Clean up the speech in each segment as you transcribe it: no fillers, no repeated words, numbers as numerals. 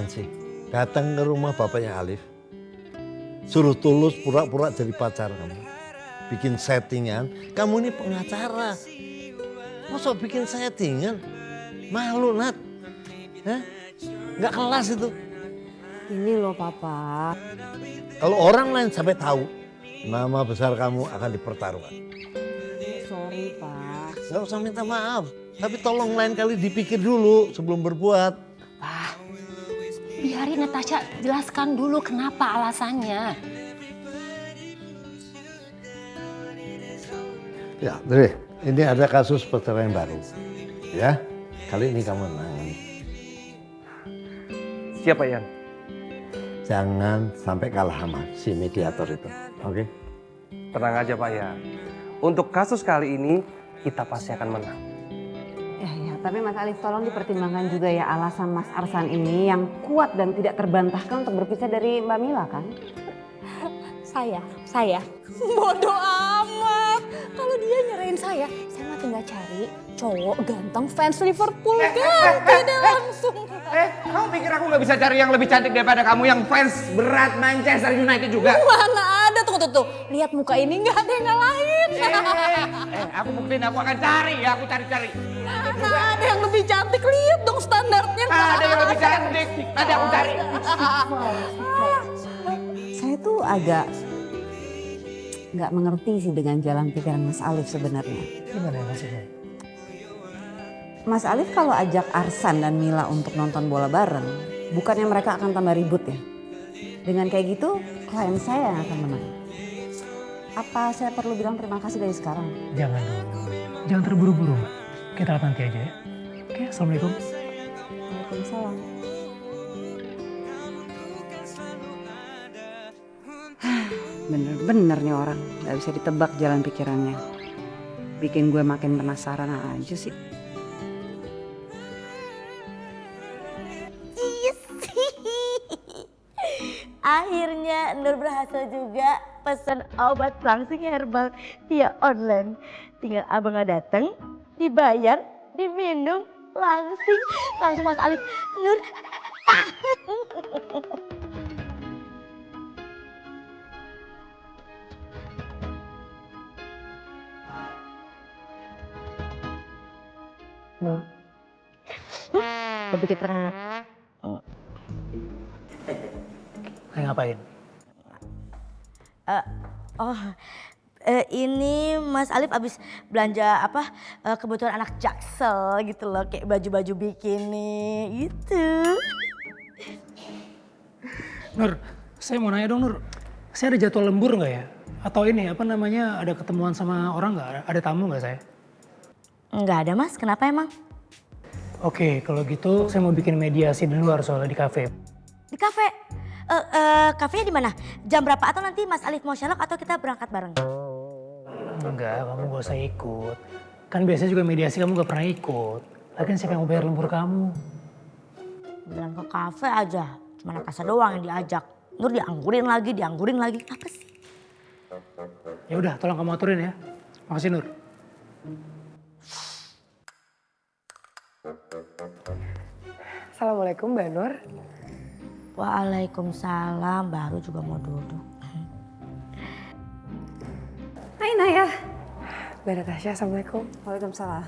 sih? Datang ke rumah bapaknya Alif. Suruh Tulus pura-pura jadi pacar kamu. Bikin settingan, kamu ini pengacara. Masa bikin settingan? Malu, Nat. Hah? Nggak kelas itu. Ini loh Papa. Kalau orang lain sampai tahu, nama besar kamu akan dipertaruhkan. Sorry Pak. Nggak usah minta maaf. Tapi tolong lain kali dipikir dulu sebelum berbuat. Pak, biarin Natasha jelaskan dulu kenapa alasannya. Ya, Dre, ini ada kasus perceraian baru. Ya, kali ini kamu menangani. Siapa Yan? Jangan sampai kalah sama si mediator itu. Oke? Tenang aja Pak Yan. Untuk kasus kali ini kita pasti akan menang. Ya, tapi Mas Alif tolong dipertimbangkan juga ya alasan Mas Arsan ini yang kuat dan tidak terbantahkan untuk berpisah dari Mbak Mila kan? Saya. Bodoh amat. Kalau dia nyerahin saya mah tinggal cari cowok ganteng fans Liverpool ganti deh langsung. Kamu pikir aku nggak bisa cari yang lebih cantik daripada kamu yang fans berat Manchester United juga? Mana ada tuh. Lihat muka ini nggak ada yang ngalahin. Aku buktiin aku akan cari ya, aku cari. Mana ada yang lebih cantik, lihat dong standarnya. Ada yang lebih cantik, nanti aku cari. Saya tuh agak nggak mengerti sih dengan jalan pikiran Mas Alif sebenarnya. Gimana maksudnya? Mas Alif kalau ajak Arsan dan Mila untuk nonton bola bareng, bukannya mereka akan tambah ribut ya? Dengan kayak gitu, klien saya yang akan menang. Apa saya perlu bilang terima kasih dari sekarang? Jangan dulu. Jangan terburu-buru, Mbak. Kita lihat nanti aja ya. Oke, Assalamualaikum. Waalaikumsalam. Bener-bener nih orang, gak bisa ditebak jalan pikirannya. Bikin gue makin penasaran aja sih. Akhirnya Nur berhasil juga pesan obat langsing herbal via online. Tinggal abangnya datang, dibayar, diminum, langsung Mas Alif. Nur. Begitu terang. Kayak ngapain? Ini Mas Alif abis belanja kebutuhan anak Jaksel gitu loh, kayak baju-baju bikini gitu. Nur, saya mau nanya dong Nur. Saya ada jadwal lembur nggak ya? Atau ini apa namanya ada ketemuan sama orang nggak? Ada tamu nggak saya? Enggak ada Mas, kenapa emang? Oke, kalau gitu saya mau bikin mediasi di luar soalnya di kafe. Di kafe? Kafenya di mana? Jam berapa? Atau nanti Mas Alif mau Sherlock atau kita berangkat bareng? Enggak, kamu gak usah ikut. Kan biasanya juga mediasi kamu gak pernah ikut. Lagian siapa yang mau bayar lembur kamu? Bilang ke kafe aja, cuma Natasha doang yang diajak. Nur dianggurin lagi. Apa sih? Ya udah, tolong kamu aturin ya. Makasih Nur. Assalamualaikum Mbak Nur. Waalaikumsalam, baru juga mau duduk. Hai Naya. Mbak Natasha, Assalamualaikum. Waalaikumsalam.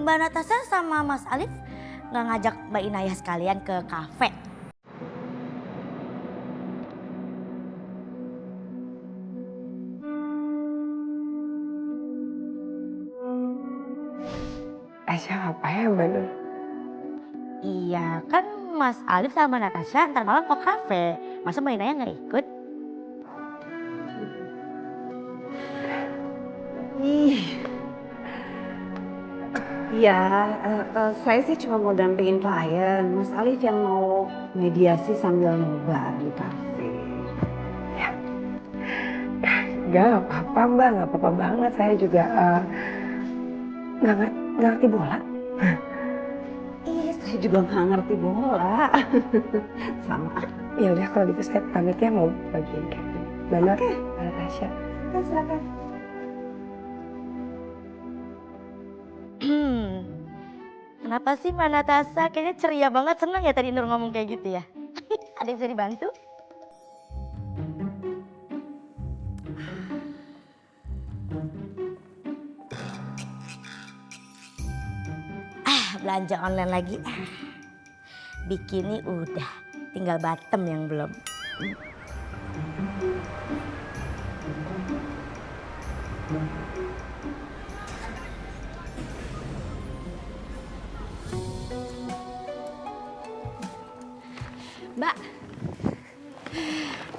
Mbak Natasha sama Mas Alif nggak ngajak Mbak Inayah sekalian ke kafe? Aisyah apa ya Mbak Nur? Iya, kan Mas Alif sama Natasha ntar malam ke kafe. Masa Mbak Inayah nggak ikut? Iya, saya sih cuma mau dampingin klien. Mas Alif yang mau mediasi sambil nobar di kafe. Gak apa-apa Mbak, gak apa-apa banget. Saya juga gak ngerti bola. Iya, saya juga nggak ngerti bola. Sama. Ya udah kalau gitu saya pamit ya mau bagiin Kevin. Mbak Nur, Mbak Natasha. Silakan. Kenapa sih Mbak Natasha? Kayaknya ceria banget, seneng ya tadi Nur ngomong kayak gitu ya. Ada yang bisa dibantu? Belanja online lagi. Bikini udah, tinggal bottom yang belum. Mbak,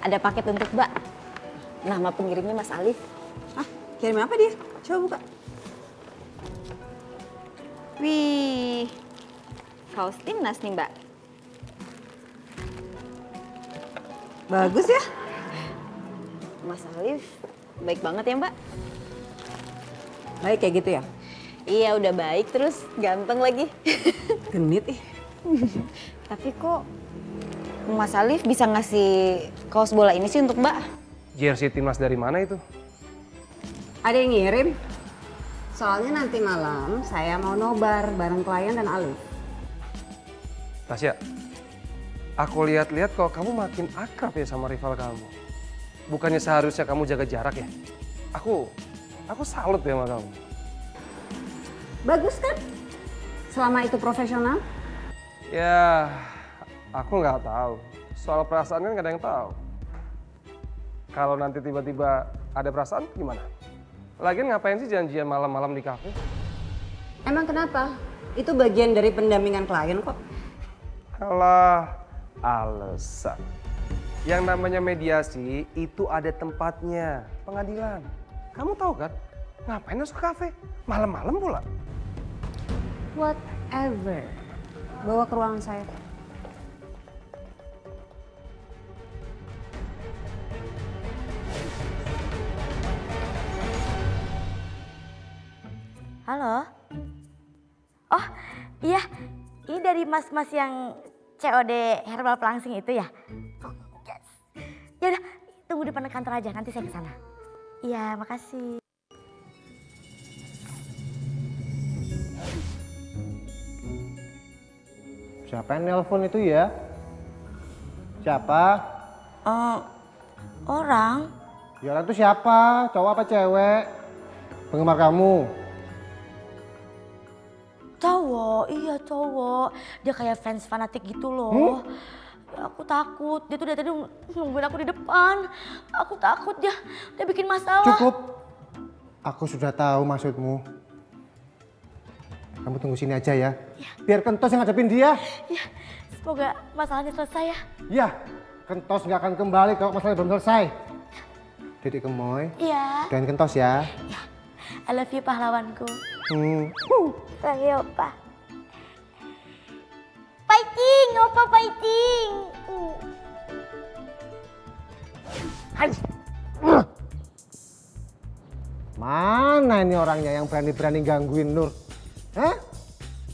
ada paket untuk Mbak. Nama pengirimnya Mas Alif. Ah, kirim apa dia? Coba buka. Wih, kaos timnas nih Mbak. Bagus ya? Mas Alif baik banget ya Mbak. Baik kayak gitu ya? Iya udah baik terus ganteng lagi. Genit ih. Tapi kok Mas Alif bisa ngasih kaos bola ini sih untuk Mbak? Jersey timnas dari mana itu? Ada yang ngirim? Soalnya nanti malam saya mau nobar bareng klien dan Alif. Tasya, aku lihat-lihat kok kamu makin akrab ya sama rival kamu. Bukannya seharusnya kamu jaga jarak ya? Aku salut ya sama kamu. Bagus kan? Selama itu profesional? Ya, aku nggak tahu. Soal perasaan kan nggak ada yang tahu. Kalau nanti tiba-tiba ada perasaan gimana? Lagian ngapain sih janjian malam-malam di kafe? Emang kenapa? Itu bagian dari pendampingan klien kok. Alah, alasan. Yang namanya mediasi itu ada tempatnya, pengadilan. Kamu tahu kan? Ngapain harus ke kafe? Malam-malam pula. Whatever. Bawa ke ruangan saya. Halo? Oh iya, ini dari mas-mas yang COD Herbal Pelangsing itu ya? Oh, yes. Yaudah, tunggu di depan kantor aja, nanti saya kesana. Iya, makasih. Siapa yang nelpon itu ya? Siapa? Orang? Ya orang itu siapa? Cowok apa cewek? Penggemar kamu? Cowok, iya cowok. Dia kayak fans fanatik gitu loh. Ya, aku takut, dia tuh dari tadi nungguin aku di depan. Aku takut dia bikin masalah. Cukup. Aku sudah tahu maksudmu. Kamu tunggu sini aja ya. Biar Kentos yang ngadepin dia. Ya, semoga masalahnya selesai ya. Ya, Kentos nggak akan kembali kalau masalahnya belum selesai. Dedek Gemoy, Iya. dan Kentos ya. I love you pahlawanku. Hmm. Opa. Fighting, Opa fighting. Hai. Mana ini orangnya yang berani-berani gangguin Nur? Hah?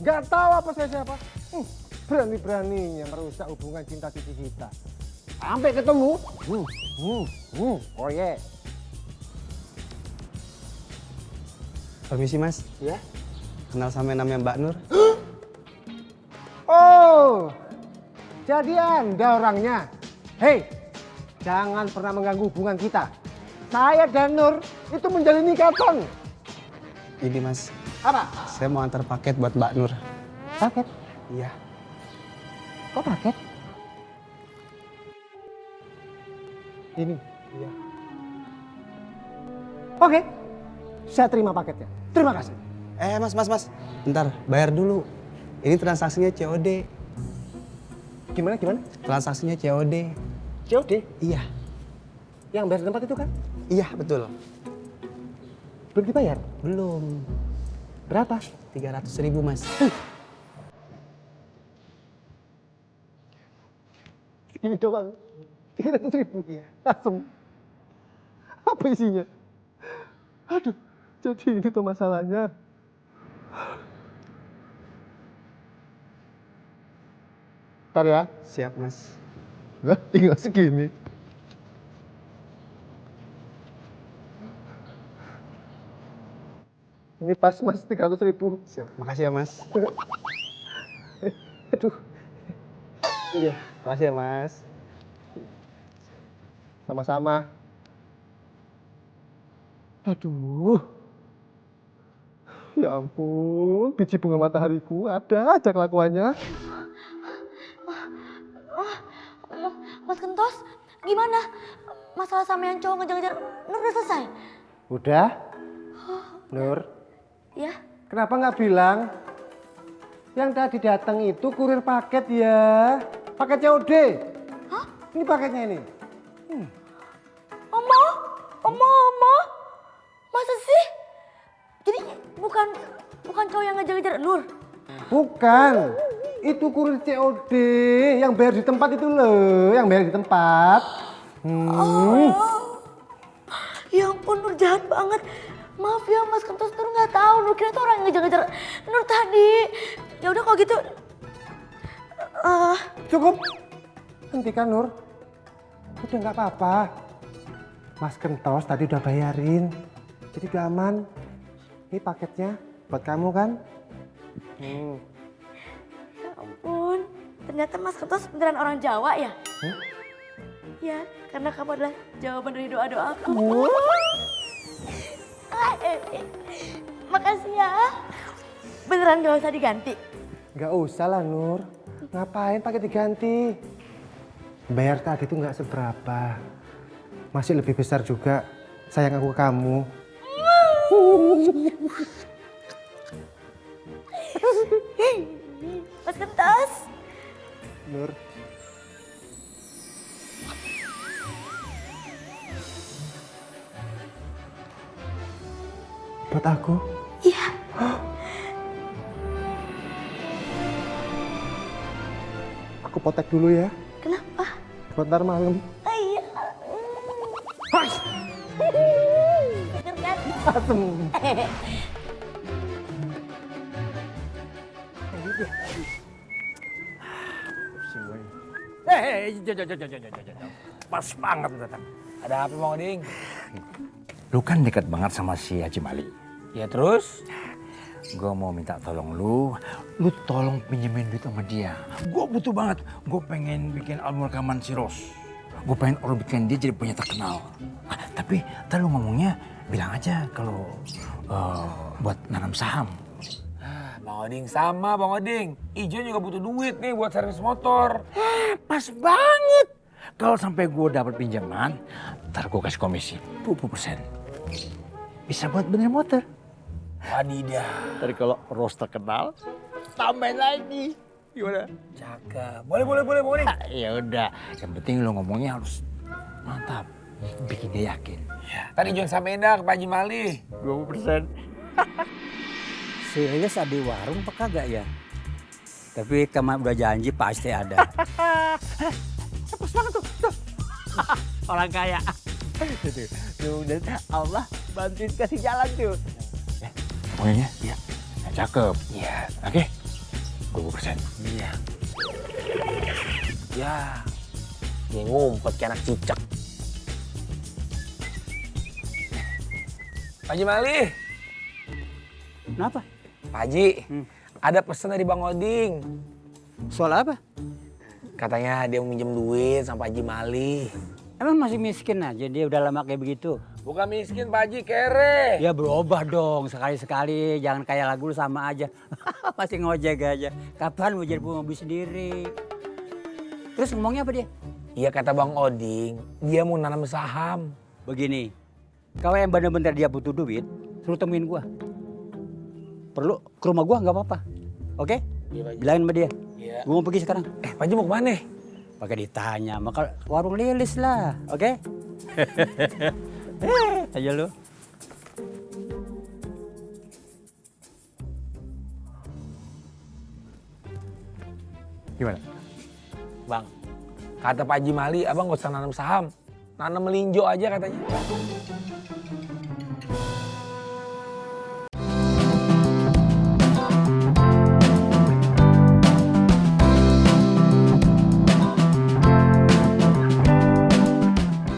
Gak tahu apa saya siapa? Berani-beraninya merusak hubungan cinta cici kita. Sampai ketemu. Oh yeah. Permisi Mas. Ya. Kenal sama yang namanya Mbak Nur? Oh, jadi Anda orangnya. Hei, jangan pernah mengganggu hubungan kita. Saya dan Nur itu menjalin ikatan. Ini Mas, Apa? saya mau antar paket buat Mbak Nur. Paket? Iya. Kok paket? Ini? Iya. Oke, saya terima paketnya. Terima kasih. Mas. Bentar, bayar dulu. Ini transaksinya COD. Gimana? Transaksinya COD. COD? Iya. Yang bayar di tempat itu kan? Iya, betul. Belum dibayar? Belum. Berapa? 300.000 Mas. Ini doang. 300.000? Iya. Asem. Apa isinya? Aduh, jadi ini tuh masalahnya. Ntar ya. Siap Mas. Lah, tinggal segini. Ini pas Mas 300.000. Siap. Makasih ya Mas. Aduh. Iya, makasih ya Mas. Sama-sama. Aduh. Ya ampun, biji bunga matahariku ada aja kelakuannya. Mas Kentos, gimana? Masalah sama yang cowok ngejar-ngejar Nur udah selesai? Udah? Nur, Ya? kenapa nggak bilang? Yang tadi datang itu kurir paket ya. Paket COD. Hah? Ini paketnya ini. Oma? Masa sih? Jadi bukan cowok yang ngejar-ngejar Nur? Bukan. Itu kurir COD yang bayar di tempat itu loh, yang bayar di tempat. Ya ampun, Nur jahat banget. Maaf ya Mas Kentos, Nur nggak tahu. Nur kira itu orang yang ngejar-ngejar Nur tadi. Ya udah kalau gitu. Cukup. Hentikan Nur. Udah nggak apa-apa. Mas Kentos tadi udah bayarin. Jadi udah aman. Ini paketnya buat kamu kan? Ya ampun, ternyata Mas Kentos beneran orang Jawa ya? Ya, karena kamu adalah jawaban dari doa-doaku. Makasih ya. Beneran gak usah diganti? Nggak usah lah Nur. Ngapain pakai diganti? Bayar tadi itu nggak seberapa. Masih lebih besar juga sayang aku ke kamu. Mas Kentos. Nur. Buat aku? Iya. Aku potek dulu ya. Kenapa? Buat ntar malam. Iya. Seger kan? Asem. Pas banget datang. Ada apa Bang Oding? Lu kan dekat banget sama si Haji Mali. Ya terus? Gue mau minta tolong lu tolong pinjemin duit sama dia. Gue butuh banget, gue pengen bikin album rekaman si Ros. Gue pengen bikin dia jadi punya terkenal. Tapi ntar lu ngomongnya bilang aja kalau buat nanam saham. Bang Oding sama Bang Oding. Ijon juga butuh duit nih buat servis motor. Pas banget. Kalau sampai gue dapat pinjaman, ntar gue kasih komisi 20%. Bisa buat bener motor. Wadidah. Tadi kalau Ros terkenal, tambahin lagi. Gimana? Cakep. Boleh Bang Oding. Ya udah. Yang penting lu ngomongnya harus mantap. Bikin dia yakin. Ya. Tadi Ijon sampein dah ke Pak Haji Mali. 20%. Serius ada di warung apa kagak ya? Tapi kemarin udah janji pasti ada. Pas banget tuh. Orang kaya. Tuh, dan Allah bantuin kasih jalan tuh. Pokoknya ya. Cakep. Iya. Oke. 20%. Iya. Ya. Dia ngumpet kayak anak cicak. Pak Haji Mali. Kenapa? Pak Haji, ada pesan dari Bang Oding. Soal apa? Katanya dia mau minjem duit sama Pak Haji Mali. Emang masih miskin aja dia udah lama kayak begitu? Bukan miskin Pak Haji, kere. Ya berubah dong sekali-sekali, jangan kayak lagu lu sama aja. Masih ngojek aja. Kapan mau jadi punya mobil sendiri? Terus ngomongnya apa dia? Iya kata Bang Oding, dia mau nanam saham. Begini, kalau yang bener-bener dia butuh duit, suruh temuin gua. Perlu ke rumah gua nggak apa-apa, oke? Iya, Pak Haji. Bilangin sama dia. Iya. Gua mau pergi sekarang. Pak Haji mau kemana? Pakai ditanya, maka warung Lilis lah, oke? Aja lu. Gimana? Bang, kata Pak Haji Mali, abang gak usah nanam saham. Nanam melinjo aja katanya.